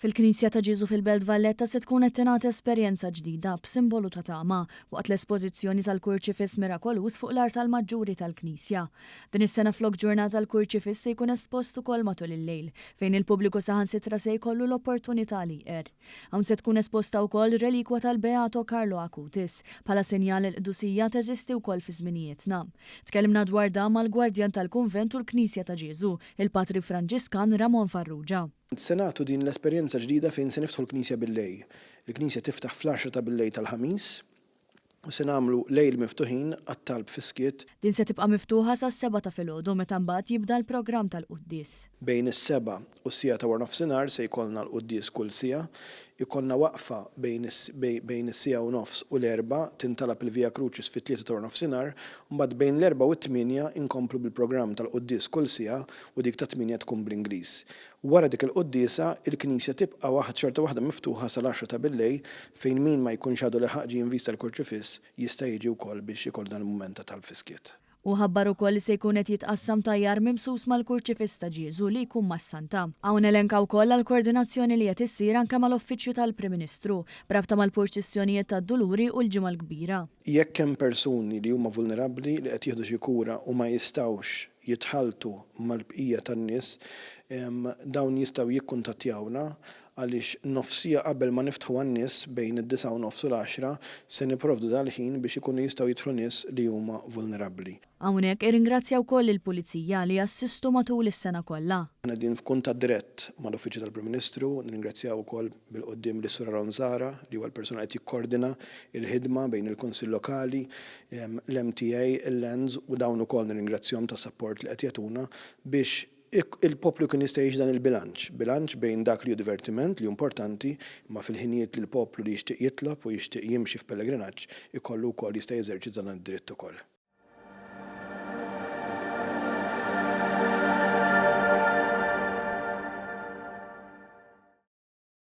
Fil-Knisja ta' Ġesu fil-Belt Valletta se tkun qed tingħata esperjenza ġdida b'simbolu ta' tama waqt l-espożizzjoni tal-Kurċifiss Mirakolus fuq l-art tal-Maġġuri tal-Knisja. Din is-sena flok ġurnata tal-Kurċifiss se jkun espost ukoll matul il-lejl fejn il-pubbliku saħansitra se jkollu l-opportunità li jqer. Hawn se tkun esposta wkoll relikwa tal-Beato Carlo Acutis bħala sinjal il-qdusija teżisti wkoll fi żminijietna. Tkellimna dwar dan mal-Gwardjan tal-Kunvent u l-Knisja ta' Ġesu, il-Patri Franġiskan Ramon Farrugia. Senatu din l-esperjenza ġdida fejn se niftħu l-Knisja bil-lej. Il-Knisja tiftaħ fl-10 ta' bil-lej tal-ħamis u se nagħmlu lejl miftuħin għat-talb fiskiet. Din se tibqa' miftuħa sas-7 ta' filgħodu meta mbagħad jibda l-programm tal-quddies. Bejn is-7 u s-sija ta' war nofsinhar se jkollna l-quddies kull sija, ikollna waqfa bejn is-sija u nofs u l-4 tintalab il-Via Crucis fit-3 ta' war nofsinhar, u mbagħad bejn l-4 u t-8 inkomplu bil-programm tal-quddies kull sija u dik ta' 8 tkun bl-Ingliż. Wara dik il-quddiesa, il-Knisja tibqa' xorta waħda miftuħa sal-10 ta' bil-lejl fejn min ma jkunx għadu leħaq ġie jinvista l-Kurċifiss jista' jiġi wkoll biex ikollna l-mument tal-fiskiet. U ħabbar ukoll li se jkun qed jitqassam tajjar mimsus mal-Kurċifiss ta' Ġesu li jkun mas-Santa. Hawn elenka wkoll għall-koordinazzjoni li qed issir anke mal-Uffiċċju tal-Prim Ministru b'rabta mal-proċessjonijiet tad-Duluri u l-Ġimgħa l-Kbira. Jekk hemm persuni li huma vulnerabbli li qed jieħdu xi kura u ma jistgħux jitħaltu mal-bqija tan-nies, dawn jistgħu jikkuntattjawna għaliex nofsija qabel ma niftħu għan-nies bejn id-9 u nofs u l-10 se nipprovdu dal-ħin biex ikunu jistgħu jidħlu nies li huma vulnerabbli. Hawnhekk irringrazzja wkoll il-Pulizija li assistu matul is-sena kollha. Aħna din f'kuntatt dirett mal-Uffiċċju tal-Prim Ministru, nirringrazzjaw ukoll bil-qudiem lis Sura Ronzara li huwa l-persuna qed jikkoordina il-ħidma bejn il-Kunsill Lokali, l-MTA, il-Lens u dawn ukoll nirringrazzjahom tas-sapport li qed jagħtuna biex il-poplu kien jista' jgħix dan bilanċ bejn dak li hu divertiment li importanti, imma fil-ħinijiet li l-poplu li jixtieq jitlob u jixtieq jimxi f'pellegrinaġġ ikollu wkoll jista' jeżerċita dan id-dritt ukoll.